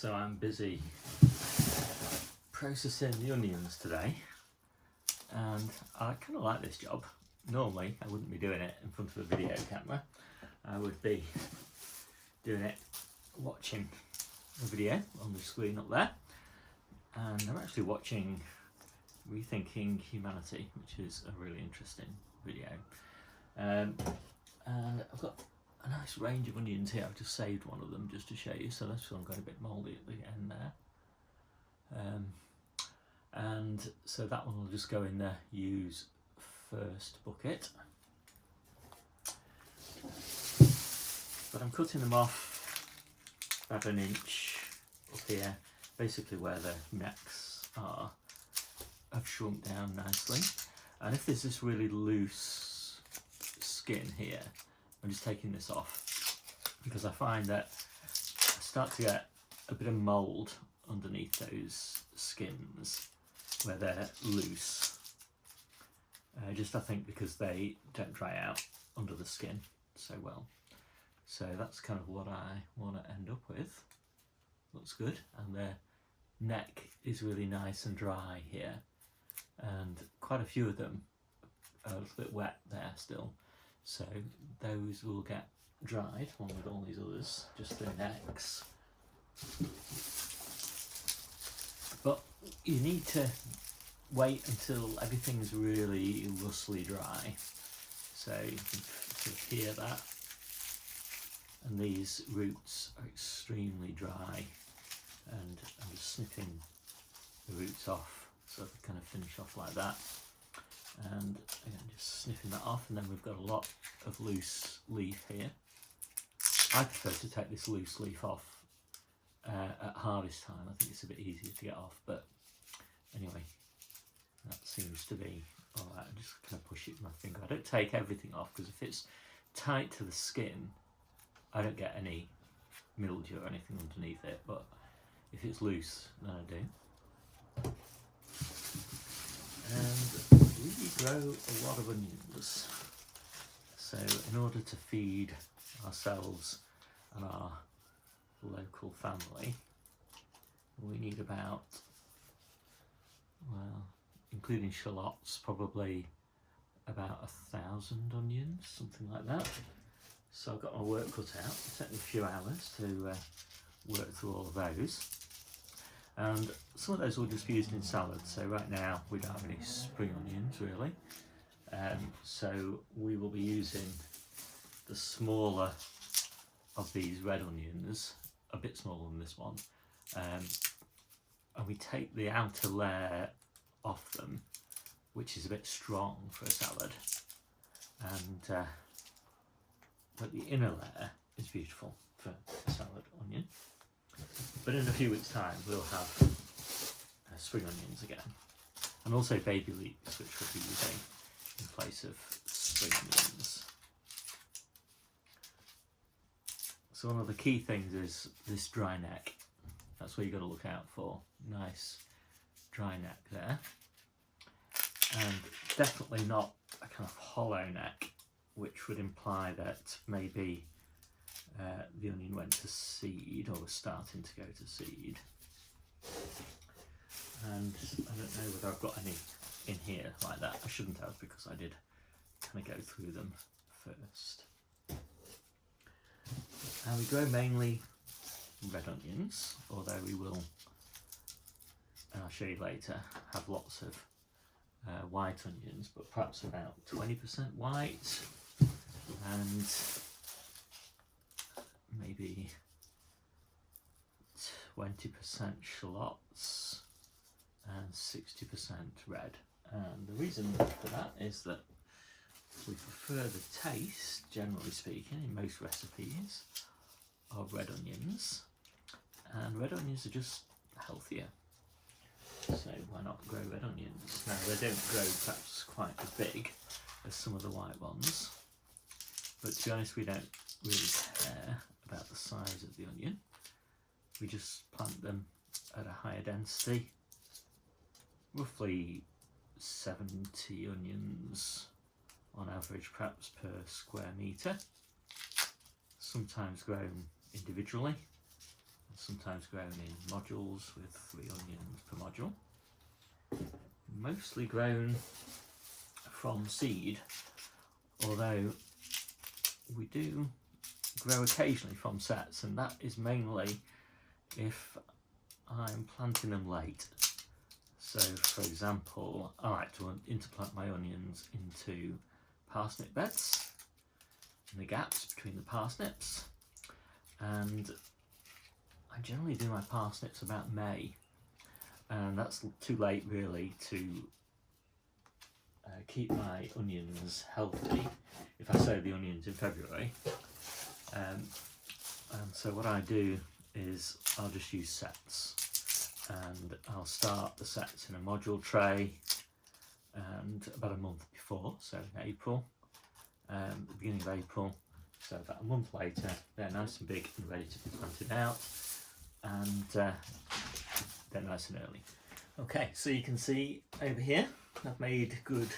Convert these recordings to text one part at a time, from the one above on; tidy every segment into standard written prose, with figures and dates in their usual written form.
So I'm busy processing the onions today, and I kind of like this job. Normally I wouldn't be doing it in front of a video camera. I would be doing it watching a video on the screen up there, and I'm actually watching Rethinking Humanity, which is a really interesting video. And I've got a nice range of onions here. I've just saved one of them just to show you, so this one got a bit mouldy at the end there. And so that one will just go in the use first bucket. But I'm cutting them off about an inch up here, basically where the necks are. I've shrunk down nicely, and if there's this really loose skin here, I'm just taking this off because I find that I start to get a bit of mould underneath those skins where they're loose. I think because they don't dry out under the skin so well. So that's kind of what I want to end up with. Looks good, and their neck is really nice and dry here, and quite a few of them are a little bit wet there still. So those will get dried along with all these others, just the necks. But you need to wait until everything's really rustly dry. So you can sort of hear that. And these roots are extremely dry, and I'm just snipping the roots off so they kind of finish off like that. And again, just snipping that off, and then we've got a lot of loose leaf here. I prefer to take this loose leaf off at harvest time. I think it's a bit easier to get off, but anyway, that seems to be alright. I just kind of push it with my finger. I don't take everything off, because if it's tight to the skin, I don't get any mildew or anything underneath it, but if it's loose, then I do. And we grow a lot of onions, so in order to feed ourselves and our local family, we need about, well, including shallots, probably about 1,000 onions, something like that. So I've got my work cut out. It'll take me a few hours to work through all of those. And some of those will just be used in salads. So right now we don't have any spring onions really. So we will be using the smaller of these red onions, a bit smaller than this one. And we take the outer layer off them, which is a bit strong for a salad. And but the inner layer is beautiful for a salad onion. But in a few weeks' time we'll have spring onions again, and also baby leeks, which we'll be using in place of spring onions. So one of the key things is this dry neck. That's what you've got to look out for. Nice dry neck there, and definitely not a kind of hollow neck, which would imply that maybe the onion went to seed or was starting to go to seed. And I don't know whether I've got any in here like that. I shouldn't have, because I did kind of go through them first. And we grow mainly red onions, although we will, and I'll show you later, have lots of white onions, but perhaps about 20% white, and maybe 20% shallots and 60% red. And the reason for that is that we prefer the taste, generally speaking, in most recipes, of red onions, and red onions are just healthier. So why not grow red onions? Now, they don't grow perhaps quite as big as some of the white ones, but to be honest, we don't really care about the size of the onion. We just plant them at a higher density, roughly 70 onions on average perhaps per square metre, sometimes grown individually, sometimes grown in modules with 3 onions per module. Mostly grown from seed, although we do grow occasionally from sets, and that is mainly if I'm planting them late. So for example, I like to interplant my onions into parsnip beds in the gaps between the parsnips, and I generally do my parsnips about May, and that's too late really to keep my onions healthy if I sow the onions in February. And so what I do is I'll just use sets, and I'll start the sets in a module tray, and about a month before, so in April, the beginning of April, so about a month later, they're nice and big and ready to be planted out, and they're nice and early. Okay, so you can see over here I've made good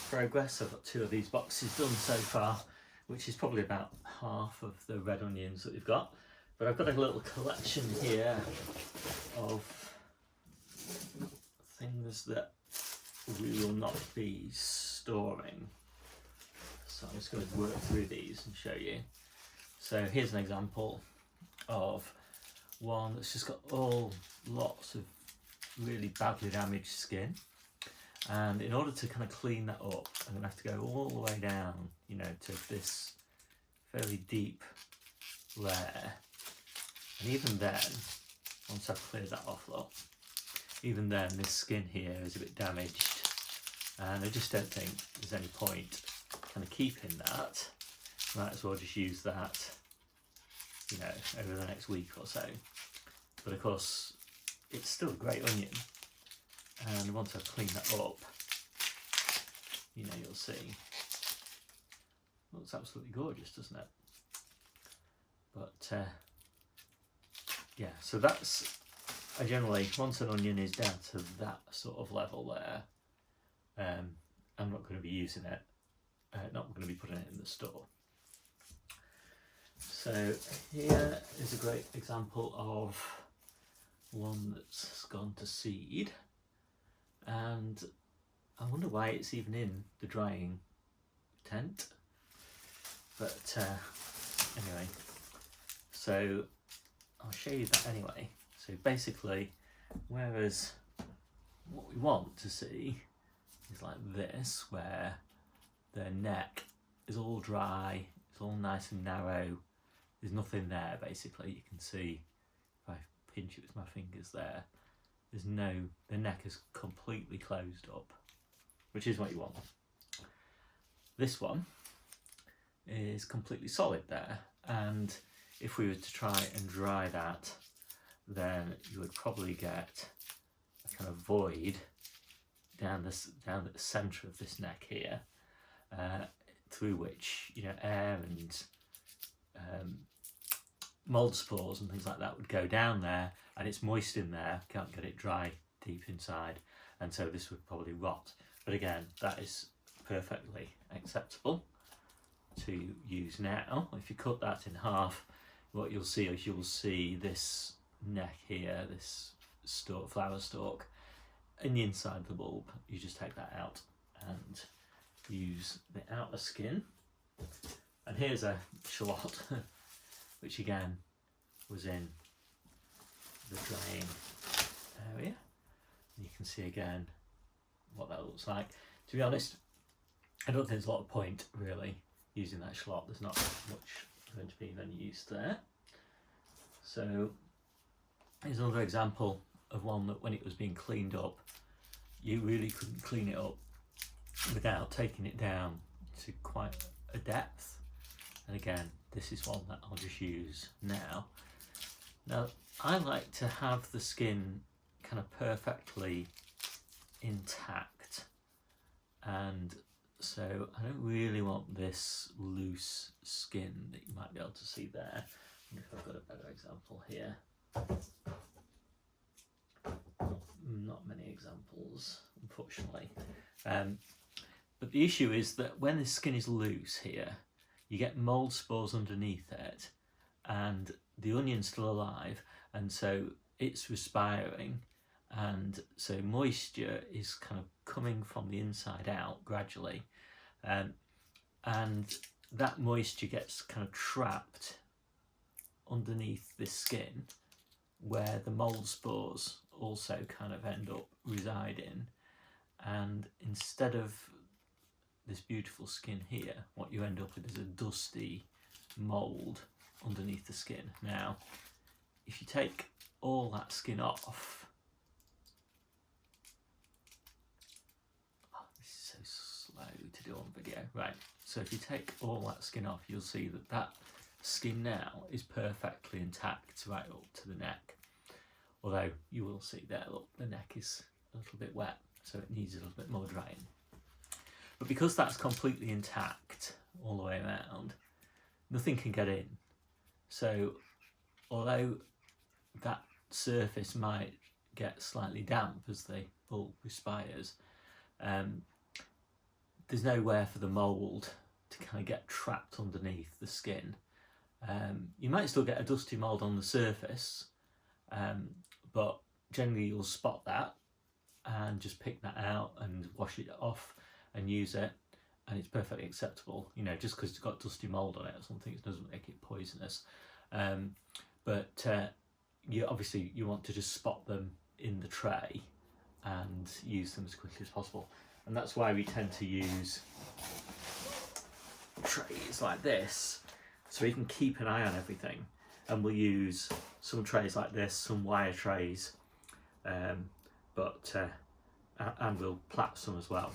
progress. I've got 2 of these boxes done so far, which is probably about half of the red onions that we've got. But I've got a little collection here of things that we will not be storing. So I'm just going to work through these and show you. So here's an example of one that's just got lots of really badly damaged skin. And in order to kind of clean that up, I'm going to have to go all the way down, you know, to this fairly deep layer. And even then, once I've cleared that off, look, even then this skin here is a bit damaged, and I just don't think there's any point kind of keeping that. Might as well just use that, you know, over the next week or so. But of course, it's still a great onion, and once I've cleaned that up, you know, you'll see. Looks absolutely gorgeous, doesn't it? But yeah, so that's, I generally, once an onion is down to that sort of level there, I'm not going to be using it, not going to be putting it in the store. So here is a great example of one that's gone to seed, and I wonder why it's even in the drying tent. But anyway, so I'll show you that anyway. So basically, whereas what we want to see is like this, where the neck is all dry, it's all nice and narrow, there's nothing there basically. You can see if I pinch it with my fingers there, there's no, the neck is completely closed up, which is what you want. This one is completely solid there, and if we were to try and dry that, then you would probably get a kind of void down the centre of this neck here, through which, you know, air and mould spores and things like that would go down there, and it's moist in there, can't get it dry deep inside, and so this would probably rot. But again, that is perfectly acceptable to use now. If you cut that in half, what you'll see is you'll see this neck here, this stalk, flower stalk, in the inside of the bulb. You just take that out and use the outer skin. And here's a shallot, which again was in the drying area. And you can see again what that looks like. To be honest, I don't think there's a lot of point really using that shallot. There's not much going to be of any use there. So here's another example of one that when it was being cleaned up, you really couldn't clean it up without taking it down to quite a depth. And again, this is one that I'll just use now. Now, I like to have the skin kind of perfectly intact, and so I don't really want this loose skin that you might be able to see there. I wonder if I've got a better example here. Not many examples, unfortunately. But the issue is that when the skin is loose here, you get mould spores underneath it, and the onion's still alive, and so it's respiring, and so moisture is kind of coming from the inside out gradually, and that moisture gets kind of trapped underneath this skin, where the mold spores also kind of end up residing. And instead of this beautiful skin here, what you end up with is a dusty mold underneath the skin. Now, if you take all that skin off, this is so slow to do on video, right, so if you take all that skin off, you'll see that that skin now is perfectly intact right up to the neck, although you will see there, look, the neck is a little bit wet, so it needs a little bit more drying. But because that's completely intact all the way around, nothing can get in. So although that surface might get slightly damp as the bulb respires, there's nowhere for the mould to kind of get trapped underneath the skin. You might still get a dusty mould on the surface, but generally you'll spot that and just pick that out and wash it off and use it, and it's perfectly acceptable. You know, just because it's got dusty mould on it or something, it doesn't make it poisonous. But you obviously you want to just spot them in the tray and use them as quickly as possible, and that's why we tend to use trays like this, so we can keep an eye on everything. And we'll use some trays like this, some wire trays, and we'll plait some as well.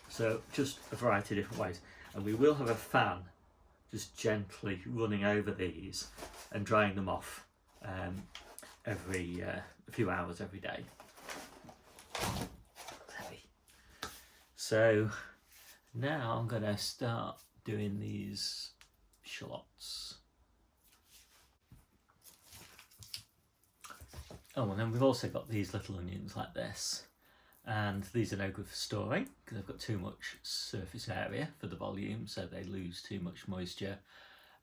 So just a variety of different ways. And we will have a fan just gently running over these and drying them off every a few hours every day. Heavy. So now I'm going to start doing these shallots. Oh, and then we've also got these little onions like this, and these are no good for storing because they've got too much surface area for the volume, so they lose too much moisture.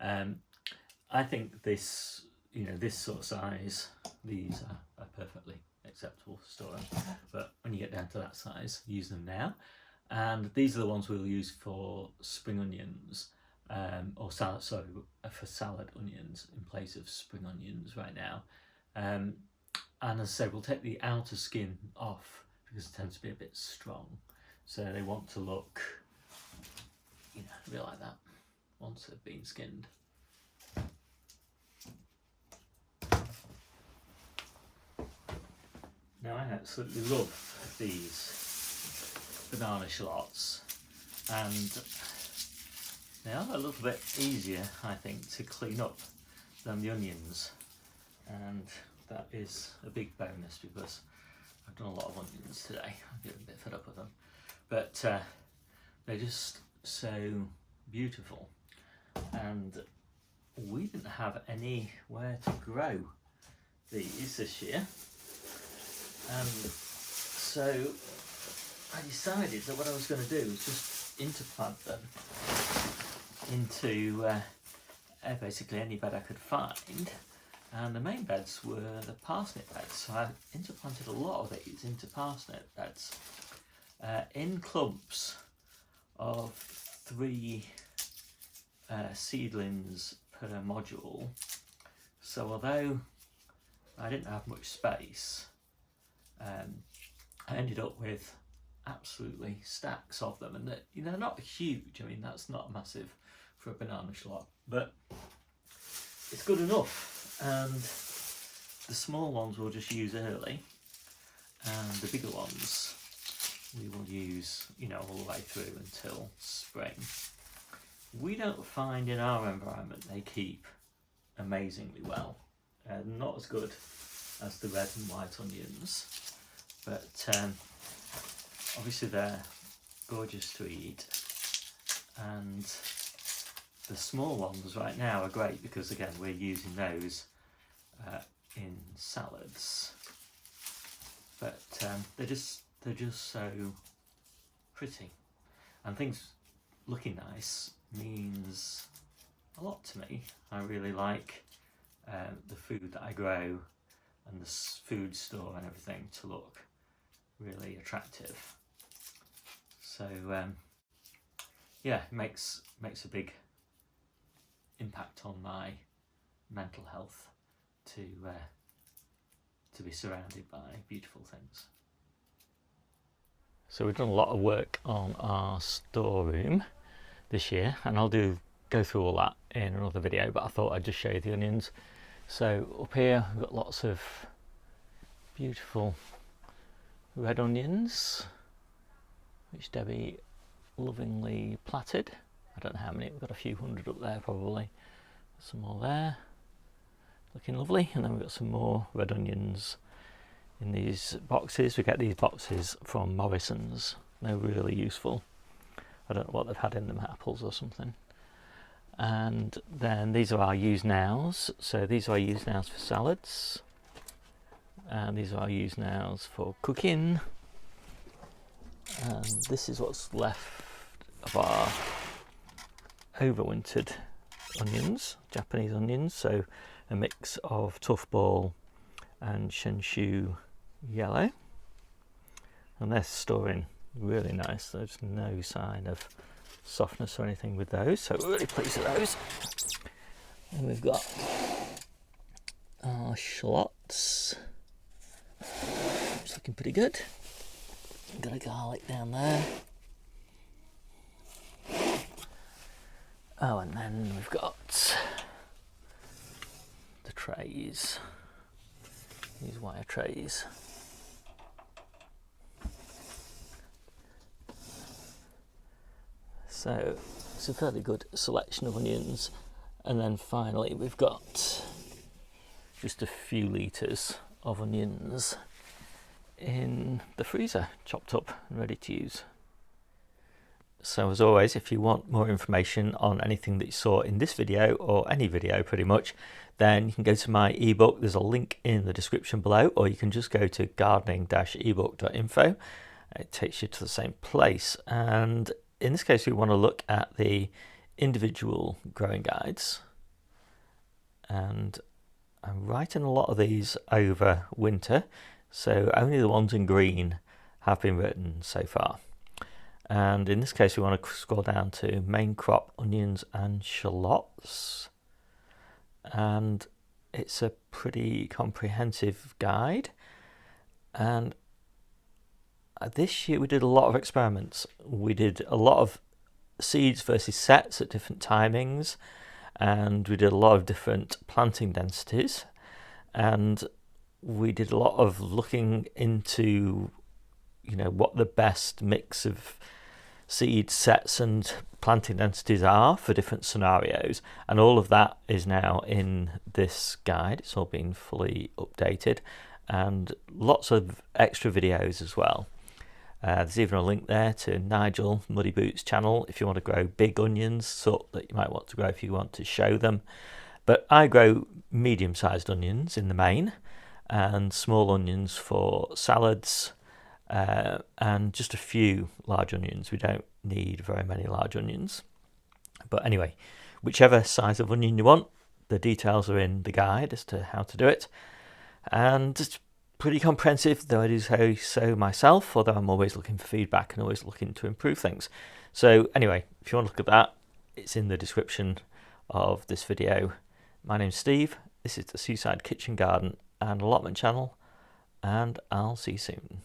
I think this, you know, this sort of size, these are perfectly acceptable for storing, but when you get down to that size, use them now. And these are the ones we'll use for spring onions, or salad, sorry, for salad onions in place of spring onions right now. And as I say, we'll take the outer skin off because it tends to be a bit strong. So they want to look, you know, a bit like that once they've been skinned. Now I absolutely love these banana shallots, and they are a little bit easier, I think, to clean up than the onions. And that is a big bonus because I've done a lot of onions today. I'm getting a bit fed up with them, but they're just so beautiful, and we didn't have anywhere to grow these this year, and so I decided that what I was going to do was just interplant them into basically any bed I could find. And the main beds were the parsnip beds, so I interplanted a lot of these into parsnip beds in clumps of 3 seedlings per module. So although I didn't have much space, I ended up with absolutely stacks of them, and they're not huge. I mean, that's not massive for a banana shallot, but it's good enough. And the small ones we'll just use early, and the bigger ones we will use, you know, all the way through until spring. We don't find in our environment they keep amazingly well. Not as good as the red and white onions, but obviously they're gorgeous to eat. And the small ones right now are great because, again, we're using those in salads, but they're just so pretty, and things looking nice means a lot to me. I really like the food that I grow and the food store and everything to look really attractive. So yeah, it makes a big impact on my mental health to be surrounded by beautiful things. So we've done a lot of work on our storeroom this year, and I'll go through all that in another video, but I thought I'd just show you the onions. So up here we've got lots of beautiful red onions, which Debbie lovingly platted. I don't know how many, we've got a few hundred up there probably. Some more there, looking lovely. And then we've got some more red onions in these boxes. We get these boxes from Morrison's. They're really useful. I don't know what they've had in them, apples or something. And then these are our used nows. So these are our used nows for salads. And these are our used nows for cooking. And this is what's left of our overwintered onions, Japanese onions. So a mix of tough ball and Shenshu yellow. And they're storing really nice. There's no sign of softness or anything with those, so we're really pleased with those. And we've got our shallots, it's looking pretty good. Got a garlic down there. Oh, and then we've got the trays, these wire trays. So it's a fairly good selection of onions. And then finally we've got just a few litres of onions in the freezer, chopped up and ready to use. So as always, if you want more information on anything that you saw in this video, or any video pretty much, then you can go to my ebook. There's a link in the description below, or you can just go to gardening-ebook.info. It takes you to the same place. And in this case, we want to look at the individual growing guides. And I'm writing a lot of these over winter, so only the ones in green have been written so far. And in this case, we want to scroll down to main crop onions and shallots. And it's a pretty comprehensive guide. And this year we did a lot of experiments. We did a lot of seeds versus sets at different timings, and we did a lot of different planting densities, and we did a lot of looking into, what the best mix of seed sets and planting densities are for different scenarios, and all of that is now in this guide. It's all been fully updated, and lots of extra videos as well. There's even a link there to Nigel Muddy Boots channel if you want to grow big onions, sort that you might want to grow if you want to show them. But I grow medium-sized onions in the main, and small onions for salads, and just a few large onions. We don't need very many large onions. But anyway, whichever size of onion you want, the details are in the guide as to how to do it. And it's pretty comprehensive, though I do so myself, although I'm always looking for feedback and always looking to improve things. So anyway, if you want to look at that, it's in the description of this video. My name's Steve, this is the Seaside Kitchen Garden and Allotment channel, and I'll see you soon.